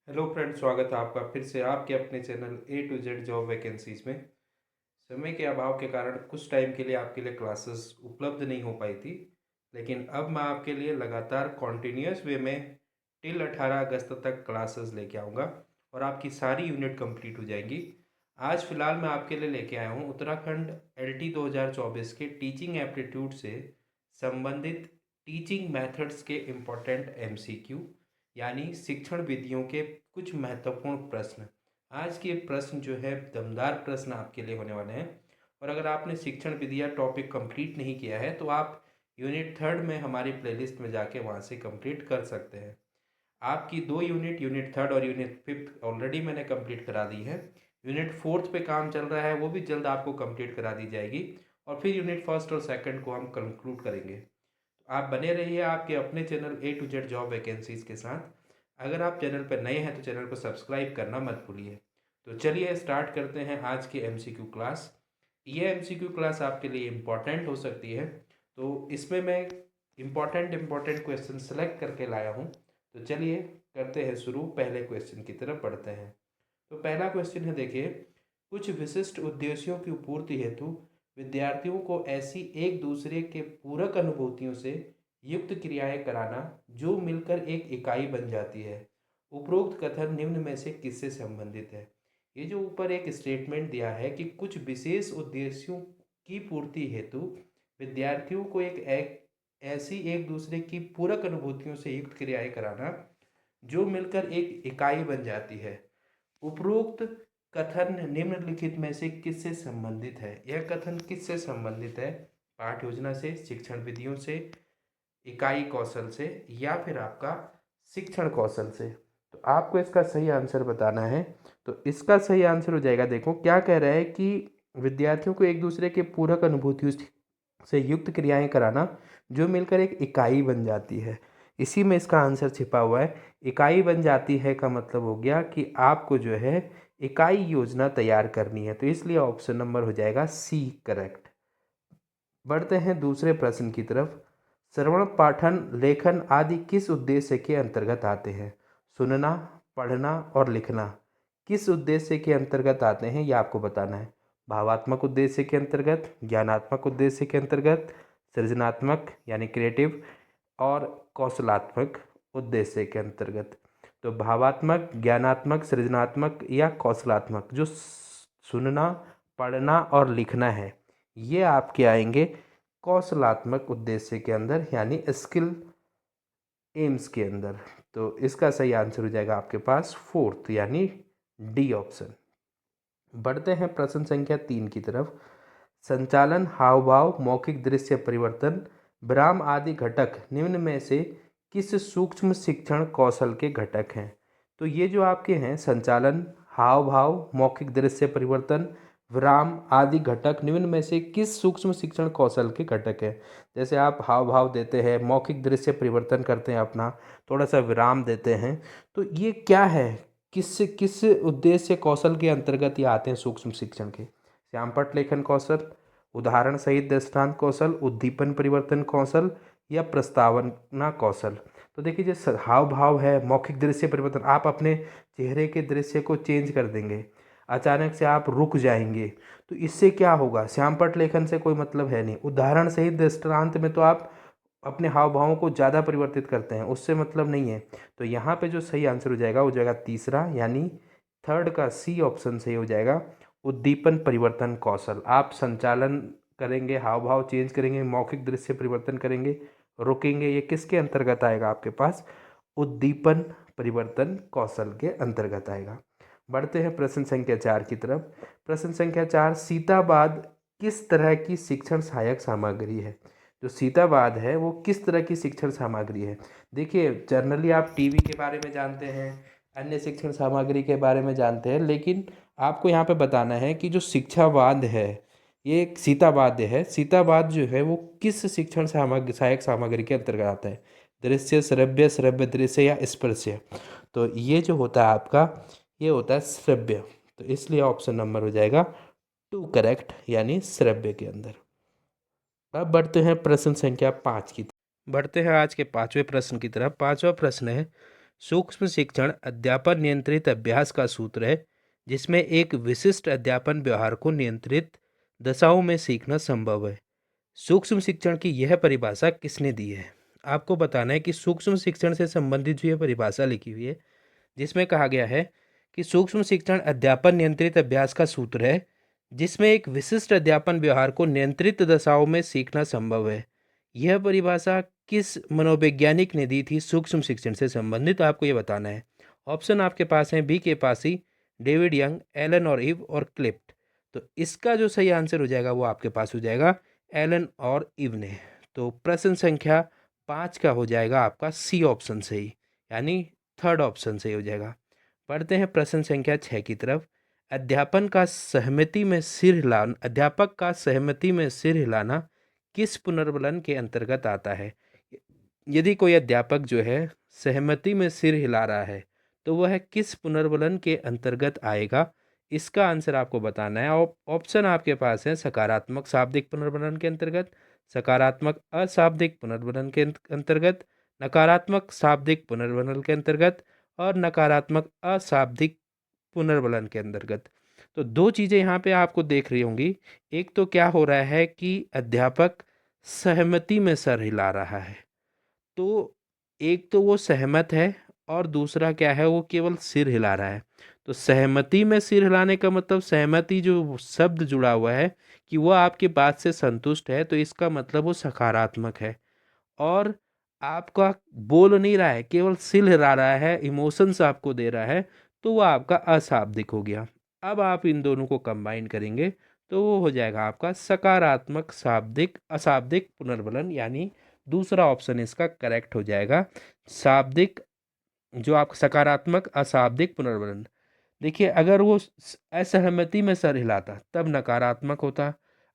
Hello friends, स्वागत है आपका फिर से आपके अपने channel A to Z job vacancies में। समय के अभाव के कारण कुछ टाइम के लिए आपके लिए क्लासेस उपलब्ध नहीं हो पाई थी, लेकिन अब मैं आपके लिए लगातार कॉन्टिन्यूस वे में टिल 18 अगस्त तक क्लासेस लेके आऊँगा और आपकी सारी यूनिट कंप्लीट हो जाएंगी। आज फ़िलहाल मैं आपके लिए लेके आया हूँ उत्तराखंड LT 2024 के टीचिंग एप्टीट्यूड से संबंधित टीचिंग मेथड्स के इम्पोर्टेंट MCQ, यानी शिक्षण विधियों के कुछ महत्वपूर्ण प्रश्न। आज के प्रश्न जो है दमदार प्रश्न आपके लिए होने वाले हैं। और अगर आपने शिक्षण विधि या टॉपिक कंप्लीट नहीं किया है तो आप यूनिट 3 में हमारी प्लेलिस्ट में जाके वहाँ से कंप्लीट कर सकते हैं। आपकी 2 यूनिट, यूनिट 3 और यूनिट 5 ऑलरेडी मैंने कंप्लीट करा दी है। यूनिट 4 पे काम चल रहा है, वो भी जल्द आपको कंप्लीट करा दी जाएगी और फिर यूनिट 1 और 2 को हम कंक्लूड करेंगे। आप बने रहिए आपके अपने channel A to Z job vacancies के साथ। अगर आप चैनल पर नए हैं तो चैनल को सब्सक्राइब करना मत भूलिए। तो चलिए स्टार्ट करते हैं आज की MCQ क्लास। ये MCQ क्लास आपके लिए इम्पॉर्टेंट हो सकती है, तो इसमें मैं इम्पॉर्टेंट क्वेश्चन सेलेक्ट करके लाया हूँ। तो चलिए करते हैं शुरू, पहले क्वेश्चन की तरफ बढ़ते हैं। तो पहला क्वेश्चन है, देखिए, कुछ विशिष्ट उद्देश्यों की पूर्ति हेतु विद्यार्थियों को ऐसी एक दूसरे के पूरक अनुभूतियों से युक्त क्रियाएं कराना जो मिलकर एक इकाई बन जाती है। उपरोक्त कथन निम्न में से किससे संबंधित है? ये जो ऊपर एक स्टेटमेंट दिया है कि कुछ विशेष उद्देश्यों की पूर्ति हेतु विद्यार्थियों को ऐसी एक दूसरे की पूरक अनुभूतियों से युक्त क्रियाएं कराना जो मिलकर एक इकाई बन जाती है। उपरोक्त कथन निम्नलिखित में से किससे संबंधित है? यह कथन किससे संबंधित है? पाठ योजना से, शिक्षण विधियों से, इकाई कौशल से, या फिर आपका शिक्षण कौशल से? तो आपको इसका सही आंसर बताना है। तो इसका सही आंसर हो जाएगा, देखो क्या कह रहा है कि विद्यार्थियों को एक दूसरे के पूरक अनुभूतियों से युक्त क्रियाएं कराना जो मिलकर एक इकाई बन जाती है। इसी में इसका आंसर छिपा हुआ है। इकाई बन जाती है का मतलब हो गया कि आपको जो है इकाई योजना तैयार करनी है, तो इसलिए ऑप्शन नंबर हो जाएगा C करेक्ट। बढ़ते हैं दूसरे प्रश्न की तरफ। श्रवण, पाठन, लेखन आदि किस उद्देश्य के अंतर्गत आते हैं? सुनना, पढ़ना और लिखना किस उद्देश्य के अंतर्गत आते हैं, ये आपको बताना है। भावात्मक उद्देश्य के अंतर्गत, ज्ञानात्मक उद्देश्य के अंतर्गत, सृजनात्मक यानी क्रिएटिव, और कौशलात्मक उद्देश्य के अंतर्गत। तो भावात्मक, ज्ञानात्मक, सृजनात्मक या कौशलात्मक, जो सुनना, पढ़ना और लिखना है, ये आपके आएंगे कौशलात्मक उद्देश्य के अंदर, यानी स्किल एम्स के अंदर। तो इसका सही आंसर हो जाएगा आपके पास 4th यानी D ऑप्शन। बढ़ते हैं प्रश्न संख्या 3 की तरफ। संचालन, हाव भाव, मौखिक दृश्य परिवर्तन, विराम आदि घटक निम्न में से किस सूक्ष्म शिक्षण कौशल के घटक हैं? तो ये जो आपके हैं संचालन, हाव भाव, मौखिक दृश्य परिवर्तन, विराम आदि घटक निम्न में से किस सूक्ष्म शिक्षण कौशल के घटक हैं? जैसे आप हाव भाव देते हैं, मौखिक दृश्य परिवर्तन करते हैं, अपना थोड़ा सा विराम देते हैं, तो ये क्या है? किस किस उद्देश्य कौशल के अंतर्गत ये आते हैं सूक्ष्म शिक्षण के? श्यामपट्ट लेखन कौशल, उदाहरण सहित दृष्टांत कौशल, उद्दीपन परिवर्तन कौशल, या प्रस्तावना कौशल? तो देखिए, जो हाव भाव है, मौखिक दृश्य परिवर्तन, आप अपने चेहरे के दृश्य को चेंज कर देंगे, अचानक से आप रुक जाएंगे, तो इससे क्या होगा? श्यामपट्ट लेखन से कोई मतलब है नहीं। उदाहरण सहित दृष्टांत में तो आप अपने हाव भावों को ज़्यादा परिवर्तित करते हैं, उससे मतलब नहीं है। तो यहाँ पे जो सही आंसर हो जाएगा तीसरा, यानी थर्ड का C ऑप्शन सही हो जाएगा। उद्दीपन परिवर्तन कौशल, आप संचालन करेंगे, हाव भाव चेंज करेंगे, मौखिक दृश्य परिवर्तन करेंगे, रुकेंगे, ये किसके अंतर्गत आएगा आपके पास? उद्दीपन परिवर्तन कौशल के अंतर्गत आएगा। बढ़ते हैं प्रश्न संख्या 4 की तरफ। प्रश्न संख्या 4, सीतावाद किस तरह की शिक्षण सहायक सामग्री है? जो सीतावाद है वो किस तरह की शिक्षण सामग्री है? देखिए, जनरली आप टीवी के बारे में जानते हैं, अन्य शिक्षण सामग्री के बारे में जानते हैं, लेकिन आपको यहाँ पे बताना है कि जो शिक्षावाद है ये एक सीतावाद है। सीतावाद जो है वो किस शिक्षण सामग्री सहायक सामग्री के अंतर्गत आता है? दृश्य, श्रव्य, श्रव्य दृश्य या स्पर्श्य? तो ये जो होता है आपका, ये होता है श्रव्य। तो इसलिए ऑप्शन नंबर हो जाएगा 2 करेक्ट, यानी श्रव्य के अंदर। अब बढ़ते हैं प्रश्न संख्या 5 की तरफ। बढ़ते हैं आज के 5वें प्रश्न की तरफ। 5वां प्रश्न है, सूक्ष्म शिक्षण अध्यापन नियंत्रित अभ्यास का सूत्र है जिसमें एक विशिष्ट अध्यापन व्यवहार को नियंत्रित दशाओं में सीखना संभव है। सूक्ष्म शिक्षण की यह परिभाषा किसने दी है? आपको बताना है कि सूक्ष्म शिक्षण से संबंधित जो यह परिभाषा लिखी हुई है जिसमें कहा गया है कि सूक्ष्म शिक्षण अध्यापन नियंत्रित अभ्यास का सूत्र है जिसमें एक विशिष्ट अध्यापन व्यवहार को नियंत्रित दशाओं में सीखना संभव है। यह परिभाषा किस मनोवैज्ञानिक ने दी थी सूक्ष्म शिक्षण से संबंधित? आपको यह बताना है। ऑप्शन आपके पास हैं बी के पासी, डेविड यंग, एलन और इव और क्लिफ्ट। तो इसका जो सही आंसर हो जाएगा वो आपके पास हो जाएगा एलन और इव ने। तो प्रश्न संख्या 5 का हो जाएगा आपका सी ऑप्शन सही, यानी थर्ड ऑप्शन सही हो जाएगा। पढ़ते हैं प्रश्न संख्या 6 की तरफ। अध्यापक का सहमति में सिर हिलाना किस पुनर्बलन के अंतर्गत आता है? यदि कोई अध्यापक जो है सहमति में सिर हिला रहा है तो वह किस पुनर्बलन के अंतर्गत आएगा? इसका आंसर आपको बताना है। ऑप्शन आपके पास है सकारात्मक शाब्दिक पुनर्बलन के अंतर्गत, सकारात्मक अशाब्दिक पुनर्बलन के अंतर्गत, नकारात्मक शाब्दिक पुनर्बलन के अंतर्गत और नकारात्मक अशाब्दिक पुनर्बलन के अंतर्गत। तो दो चीज़ें यहाँ पे आपको देख रही होंगी। एक तो क्या हो रहा है कि अध्यापक सहमति में सर हिला रहा है, तो एक तो वो सहमत है और दूसरा क्या है, वो केवल सिर हिला रहा है। तो सहमति में सिर हिलाने का मतलब सहमति जो शब्द जुड़ा हुआ है कि वह आपकी बात से संतुष्ट है, तो इसका मतलब वो सकारात्मक है। और आपका बोल नहीं रहा है, केवल सिर हिला रहा है, इमोशंस आपको दे रहा है, तो वह आपका अशाब्दिक हो गया। अब आप इन दोनों को कंबाइन करेंगे तो वो हो जाएगा आपका सकारात्मक शाब्दिक अशाब्दिक पुनर्बलन, यानी दूसरा ऑप्शन इसका करेक्ट हो जाएगा। शाब्दिक जो आप सकारात्मक अशाब्दिक पुनर्बलन। देखिए, अगर वो असहमति में सर हिलाता तब नकारात्मक होता,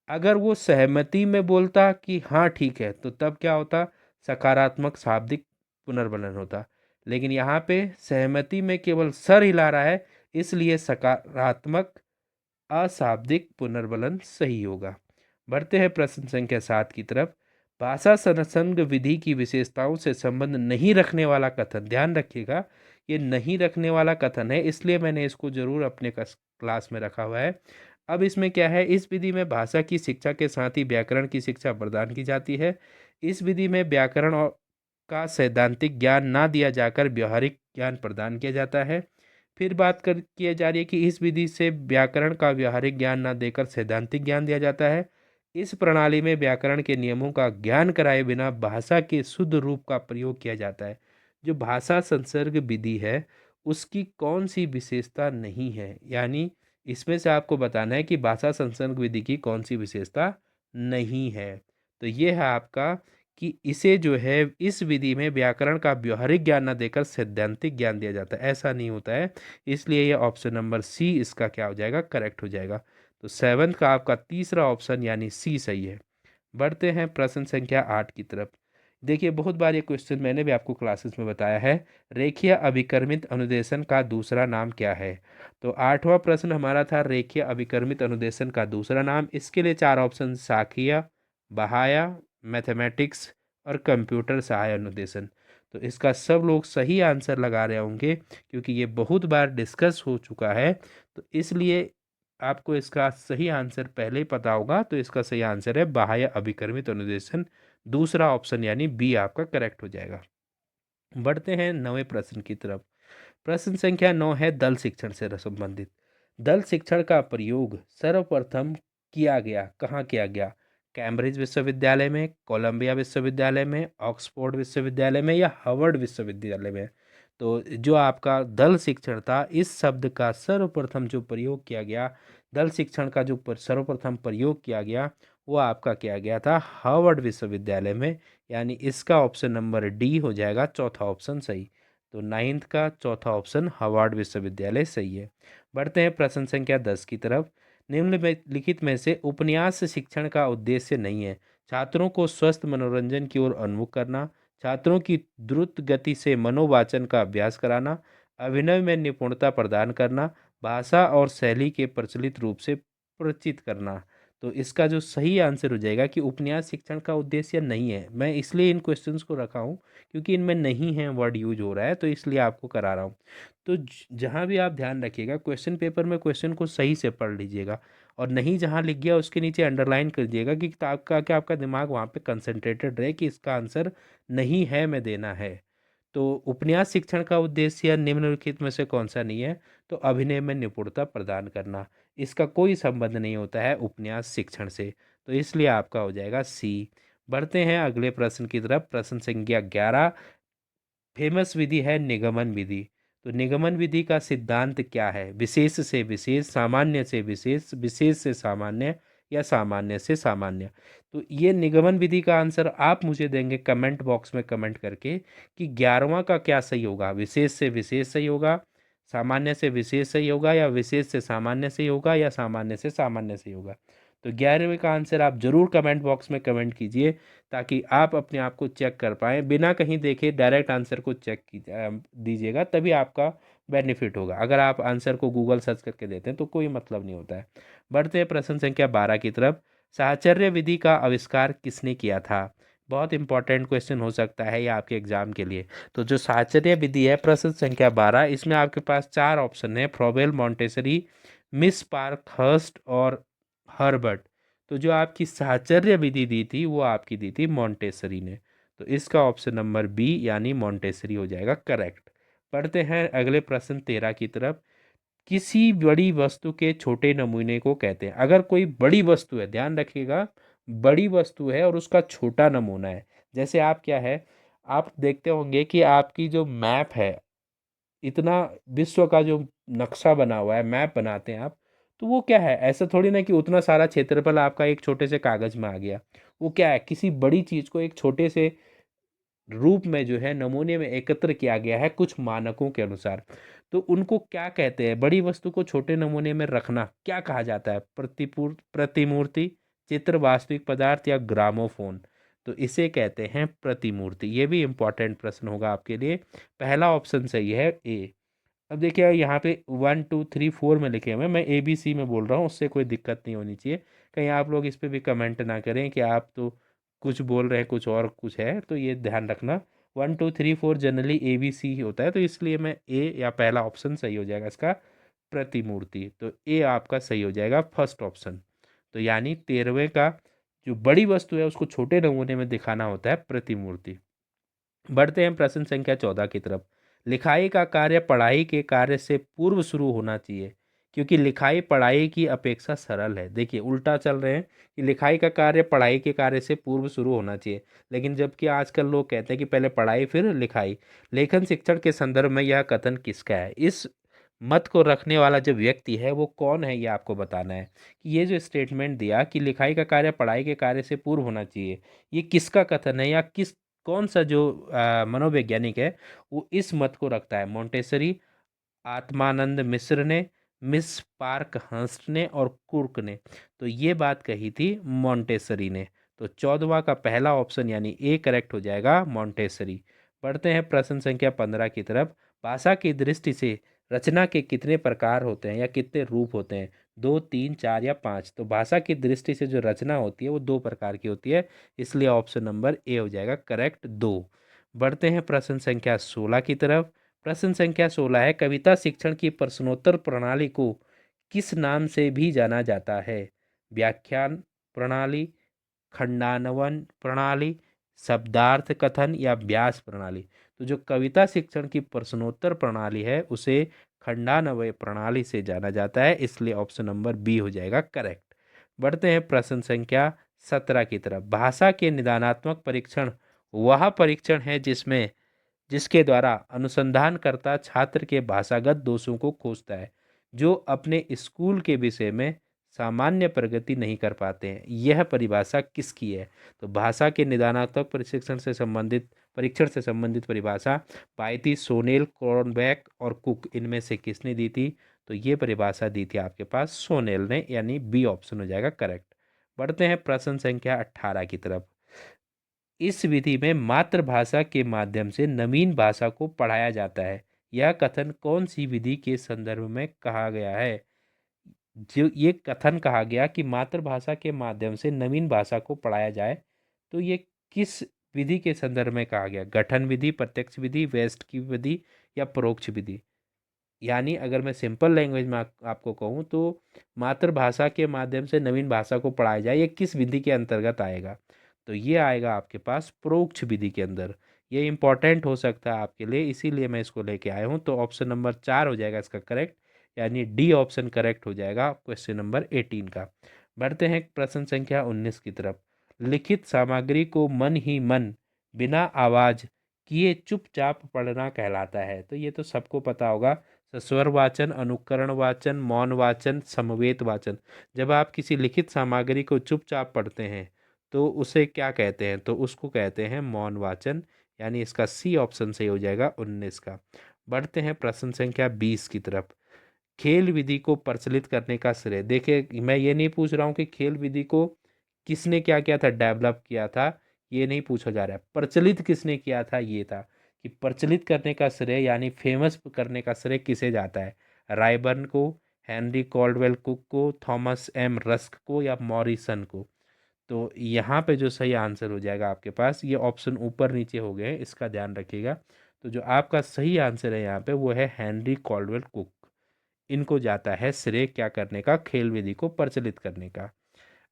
अगर वो सहमति में बोलता कि हाँ ठीक है, तो तब क्या होता, सकारात्मक शाब्दिक पुनर्बलन होता। लेकिन यहाँ पे सहमति में केवल सर हिला रहा है, इसलिए सकारात्मक अशाब्दिक पुनर्बलन सही होगा। बढ़ते हैं प्रश्न संख्या 7 की तरफ। भाषा संसर्ग विधि की विशेषताओं से संबंध नहीं रखने वाला कथन, ध्यान रखिएगा ये नहीं रखने वाला कथन है, इसलिए मैंने इसको जरूर अपने क्लास में रखा हुआ है। अब इसमें क्या है, इस विधि में भाषा की शिक्षा के साथ ही व्याकरण की शिक्षा प्रदान की जाती है। इस विधि में व्याकरण और का सैद्धांतिक ज्ञान ना दिया जाकर व्यवहारिक ज्ञान प्रदान किया जाता है। फिर बात कर किया जा रही है कि इस विधि से व्याकरण का व्यवहारिक ज्ञान ना देकर सैद्धांतिक ज्ञान दिया जाता है। इस प्रणाली में व्याकरण के नियमों का ज्ञान कराए बिना भाषा के शुद्ध रूप का प्रयोग किया जाता है। जो भाषा संसर्ग विधि है उसकी कौन सी विशेषता नहीं है, यानी इसमें से आपको बताना है कि भाषा संसर्ग विधि की कौन सी विशेषता नहीं है। तो ये है आपका कि इसे जो है इस विधि में व्याकरण का व्यवहारिक ज्ञान न देकर सैद्धांतिक ज्ञान दिया जाता है, ऐसा नहीं होता है। इसलिए ये ऑप्शन नंबर सी इसका क्या हो जाएगा, करेक्ट हो जाएगा। तो 7 का आपका तीसरा ऑप्शन यानी सी सही है। बढ़ते हैं प्रश्न संख्या 8 की तरफ। देखिए, बहुत बार ये क्वेश्चन मैंने भी आपको क्लासेस में बताया है। रेखीय अभिकर्मित अनुदेशन का दूसरा नाम क्या है? तो 8वां प्रश्न हमारा था रेखीय अभिकर्मित अनुदेशन का दूसरा नाम। इसके लिए 4 ऑप्शन शाखीय, बहाया, मैथमेटिक्स और कंप्यूटर सहाय अनुदेशन। तो इसका सब लोग सही आंसर लगा रहे होंगे क्योंकि ये बहुत बार डिस्कस हो चुका है, तो इसलिए आपको इसका सही आंसर पहले ही पता होगा। तो इसका सही आंसर है बाह्य अभिकर्मित अनुदेशन, दूसरा ऑप्शन यानी बी आपका करेक्ट हो जाएगा। बढ़ते हैं 9वें प्रश्न की तरफ। प्रश्न संख्या 9 है दल शिक्षण से संबंधित। दल शिक्षण का प्रयोग सर्वप्रथम किया गया, कहाँ किया गया? कैम्ब्रिज विश्वविद्यालय में, कोलंबिया विश्वविद्यालय में, ऑक्सफोर्ड विश्वविद्यालय में या हार्वर्ड विश्वविद्यालय में? तो जो आपका दल शिक्षण था, इस शब्द का सर्वप्रथम जो प्रयोग किया गया, दल शिक्षण का जो सर्वप्रथम प्रयोग किया गया वो आपका किया गया था हार्वर्ड विश्वविद्यालय में, यानी इसका ऑप्शन नंबर डी हो जाएगा चौथा ऑप्शन सही। तो 9th का चौथा ऑप्शन हार्वर्ड विश्वविद्यालय सही है। बढ़ते हैं प्रश्न संख्या 10 की तरफ। निम्नलिखित में से उपन्यास शिक्षण का उद्देश्य नहीं है? छात्रों को स्वस्थ मनोरंजन की ओर उन्मुख करना, छात्रों की द्रुत गति से मनोवाचन का अभ्यास कराना, अभिनय में निपुणता प्रदान करना, भाषा और शैली के प्रचलित रूप से परिचित करना। तो इसका जो सही आंसर हो जाएगा कि उपन्यास शिक्षण का उद्देश्य नहीं है। मैं इसलिए इन क्वेश्चंस को रखा हूँ क्योंकि इनमें नहीं है वर्ड यूज हो रहा है, तो इसलिए आपको करा रहा हूँ। तो जहाँ भी आप ध्यान रखिएगा क्वेश्चन पेपर में क्वेश्चन को सही से पढ़ लीजिएगा, और नहीं जहाँ लिख गया उसके नीचे अंडरलाइन कर दिएगा कि आपका क्या आपका दिमाग वहाँ पे कंसंट्रेटेड रहे कि इसका आंसर नहीं है में देना है। तो उपन्यास शिक्षण का उद्देश्य निम्नलिखित में से कौन सा नहीं है? तो अभिनय में निपुणता प्रदान करना। इसका कोई संबंध नहीं होता है उपन्यास शिक्षण से, तो इसलिए आपका हो जाएगा सी। बढ़ते हैं अगले प्रश्न की तरफ। प्रश्न संख्या 11। फेमस विधि है निगमन विधि। तो निगमन विधि का सिद्धांत क्या है? विशेष से विशेष, सामान्य से विशेष, विशेष से सामान्य, या सामान्य से सामान्य। तो ये निगमन विधि का आंसर आप मुझे देंगे कमेंट बॉक्स में कमेंट करके कि 11वां का क्या सही होगा। विशेष से विशेष सही होगा, सामान्य से विशेष सही होगा, या विशेष से सामान्य सही होगा, या सामान्य से सामान्य सही होगा। तो 11वें का आंसर आप जरूर कमेंट बॉक्स में कमेंट कीजिए ताकि आप अपने आप को चेक कर पाएँ। बिना कहीं देखे डायरेक्ट आंसर को चेक दीजिएगा, तभी आपका बेनिफिट होगा। अगर आप आंसर को गूगल सर्च करके देते हैं तो कोई मतलब नहीं होता है। बढ़ते हैं प्रश्न संख्या 12 की तरफ। साहचर्य विधि का आविष्कार किसने किया था? बहुत इंपॉर्टेंट क्वेश्चन हो सकता है ये आपके एग्जाम के लिए। तो जो साहचर्य विधि है प्रश्न संख्या 12, इसमें आपके पास 4 ऑप्शन है: Froebel, Montessori, Miss Parkhurst और हर्बर्ट। तो जो आपकी साहचर्य विधि दी थी वो आपकी दी थी मॉन्टेसरी ने। तो इसका ऑप्शन नंबर बी यानी मॉन्टेसरी हो जाएगा करेक्ट। पढ़ते हैं अगले प्रश्न 13 की तरफ। किसी बड़ी वस्तु के छोटे नमूने को कहते हैं। अगर कोई बड़ी वस्तु है, ध्यान रखिएगा, बड़ी वस्तु है और उसका छोटा नमूना है। जैसे आप क्या है, आप देखते होंगे कि आपकी जो मैप है, इतना विश्व का जो नक्शा बना हुआ है, मैप बनाते हैं आप, तो वो क्या है, ऐसा थोड़ी ना कि उतना सारा क्षेत्रफल आपका एक छोटे से कागज में आ गया। वो क्या है, किसी बड़ी चीज को एक छोटे से रूप में जो है नमूने में एकत्र किया गया है कुछ मानकों के अनुसार। तो उनको क्या कहते हैं? बड़ी वस्तु को छोटे नमूने में रखना क्या कहा जाता है? प्रतिमूर्ति, चित्र, वास्तविक पदार्थ, या ग्रामोफोन। तो इसे कहते हैं प्रतिमूर्ति। ये भी इंपॉर्टेंट प्रश्न होगा आपके लिए। पहला ऑप्शन सही है ए। अब देखिए यहाँ पे 1 2 3 4 में लिखे हुए हैं, मैं ABC में बोल रहा हूँ, उससे कोई दिक्कत नहीं होनी चाहिए। कहीं आप लोग इस पे भी कमेंट ना करें कि आप तो कुछ बोल रहे हैं कुछ और कुछ है, तो ये ध्यान रखना। 1 2 3 4 जनरली ABC ही होता है, तो इसलिए मैं ए या पहला ऑप्शन सही हो जाएगा इसका, प्रतिमूर्ति। तो ए आपका सही हो जाएगा फर्स्ट ऑप्शन। तो यानी 13वें का जो बड़ी वस्तु है उसको छोटे नमूने में दिखाना होता है प्रतिमूर्ति। बढ़ते हैं प्रश्न संख्या 14 की तरफ। लिखाई का कार्य पढ़ाई के कार्य से पूर्व शुरू होना चाहिए, क्योंकि लिखाई पढ़ाई की अपेक्षा सरल है। देखिए उल्टा चल रहे हैं कि लिखाई का कार्य पढ़ाई के कार्य से पूर्व शुरू होना चाहिए, लेकिन जबकि आजकल लोग कहते हैं कि पहले पढ़ाई फिर लिखाई। लेखन शिक्षण के संदर्भ में यह कथन किसका है? इस मत को रखने वाला जो व्यक्ति है वो कौन है, ये आपको बताना है। कि ये जो स्टेटमेंट दिया कि लिखाई का कार्य पढ़ाई के कार्य से पूर्व होना चाहिए, ये किसका कथन है, या किस कौन सा जो मनोवैज्ञानिक है वो इस मत को रखता है? मोंटेसरी, आत्मानंद मिश्र ने, मिस पार्क हंस्ट ने, और कुर्क ने। तो ये बात कही थी मोंटेसरी ने। तो 14वां का पहला ऑप्शन यानी ए करेक्ट हो जाएगा, मोंटेसरी। पढ़ते हैं प्रश्न संख्या 15 की तरफ। भाषा की दृष्टि से रचना के कितने प्रकार होते हैं या कितने रूप होते हैं? 2 3 4 या 5? तो भाषा की दृष्टि से जो रचना होती है वो 2 प्रकार की होती है, इसलिए ऑप्शन नंबर ए हो जाएगा करेक्ट, 2। बढ़ते हैं प्रश्न संख्या 16 की तरफ। प्रश्न संख्या 16 है, कविता शिक्षण की प्रश्नोत्तर प्रणाली को किस नाम से भी जाना जाता है? व्याख्यान प्रणाली, खंडानवन प्रणाली, शब्दार्थ कथन, या व्यास प्रणाली। तो जो कविता शिक्षण की प्रश्नोत्तर प्रणाली है उसे खंडानवय प्रणाली से जाना जाता है, इसलिए ऑप्शन नंबर बी हो जाएगा करेक्ट। बढ़ते हैं प्रश्न संख्या 17 की तरफ। भाषा के निदानात्मक परीक्षण वह परीक्षण है जिसके द्वारा अनुसंधानकर्ता छात्र के भाषागत दोषों को खोजता है जो अपने स्कूल के विषय में सामान्य प्रगति नहीं कर पाते हैं। यह परिभाषा किसकी है? तो भाषा के निदानात्मक परीक्षण से संबंधित परिभाषा पाई सोनेल, क्रॉनबैक और कुक, इनमें से किसने दी थी? तो ये परिभाषा दी थी आपके पास सोनेल ने, यानी बी ऑप्शन हो जाएगा करेक्ट। बढ़ते हैं प्रश्न संख्या 18 की तरफ। इस विधि में मातृभाषा के माध्यम से नवीन भाषा को पढ़ाया जाता है। यह कथन कौन सी विधि के संदर्भ में कहा गया है? जो ये कथन कहा गया कि मातृभाषा के माध्यम से नवीन भाषा को पढ़ाया जाए, तो ये किस विधि के संदर्भ में कहा गया? गठन विधि, प्रत्यक्ष विधि, वेस्ट की विधि या परोक्ष विधि? यानी अगर मैं सिंपल लैंग्वेज में आपको कहूँ तो मातृभाषा के माध्यम से नवीन भाषा को पढ़ाया जाए, ये किस विधि के अंतर्गत आएगा? तो ये आएगा आपके पास परोक्ष विधि के अंदर। ये इंपॉर्टेंट हो सकता है आपके लिए, इसीलिए मैं इसको लेके आया हूँ। तो ऑप्शन नंबर 4 हो जाएगा इसका करेक्ट, यानी डी ऑप्शन करेक्ट हो जाएगा क्वेश्चन नंबर 18 का। बढ़ते हैं प्रश्न संख्या 19 की तरफ। लिखित सामग्री को मन ही मन बिना आवाज किए चुपचाप पढ़ना कहलाता है। तो ये तो सबको पता होगा, स्वर वाचन, अनुकरण वाचन, मौन वाचन, समवेत वाचन। जब आप किसी लिखित सामग्री को चुपचाप पढ़ते हैं तो उसे क्या कहते हैं? तो उसको कहते हैं मौन वाचन, यानी इसका सी ऑप्शन सही हो जाएगा 19 का। बढ़ते हैं प्रश्न संख्या 20 की तरफ। खेल विधि को प्रचलित करने का श्रेय, देखिए मैं ये नहीं पूछ रहा हूँ कि खेल विधि को किसने क्या किया था, डेवलप किया था, ये नहीं पूछा जा रहा है। प्रचलित किसने किया था, ये था कि प्रचलित करने का श्रेय यानी फेमस करने का श्रेय किसे जाता है? रायबर्न को, हेनरी कॉल्डवेल कुक को, थॉमस एम रस्क को या मॉरिसन को? तो यहाँ पे जो सही आंसर हो जाएगा आपके पास, ये ऑप्शन ऊपर नीचे हो गए हैं, इसका ध्यान रखिएगा। तो जो आपका सही आंसर है यहाँ पे वो है हेनरी कॉल्डवेल कुक। इनको जाता है श्रेय क्या करने का? खेल विधि को प्रचलित करने का।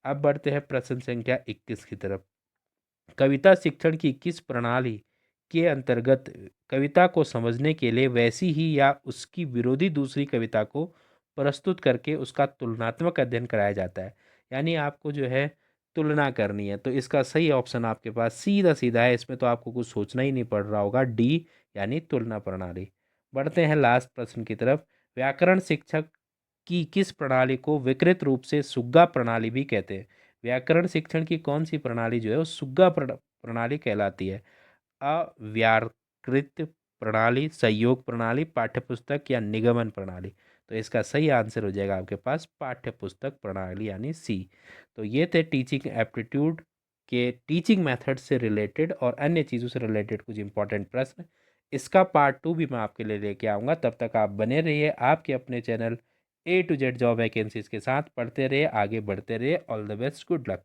अब बढ़ते हैं प्रश्न संख्या 21 की तरफ। कविता शिक्षण की किस प्रणाली के अंतर्गत कविता को समझने के लिए वैसी ही या उसकी विरोधी दूसरी कविता को प्रस्तुत करके उसका तुलनात्मक अध्ययन कराया जाता है? यानी आपको जो है तुलना करनी है। तो इसका सही ऑप्शन आपके पास सीधा सीधा है, इसमें तो आपको कुछ सोचना ही नहीं पड़ रहा होगा, डी यानी तुलना प्रणाली। बढ़ते हैं लास्ट प्रश्न की तरफ। व्याकरण शिक्षक की किस प्रणाली को विकृत रूप से सुग्गा प्रणाली भी कहते हैं? व्याकरण शिक्षण की कौन सी प्रणाली जो है वो सुग्गा प्रणाली कहलाती है? अव्याकृत प्रणाली, सहयोग प्रणाली, पाठ्यपुस्तक या निगमन प्रणाली? तो इसका सही आंसर हो जाएगा आपके पास पाठ्यपुस्तक प्रणाली यानी सी। तो ये थे टीचिंग एप्टीट्यूड के टीचिंग मेथड से रिलेटेड और अन्य चीज़ों से रिलेटेड कुछ इंपॉर्टेंट प्रश्न। इसका पार्ट 2 भी मैं आपके लिए लेके आऊँगा। तब तक आप बने रहिए आपके अपने channel A to Z job vacancies के साथ। पढ़ते रहिए, आगे बढ़ते रहिए। All the best, good luck.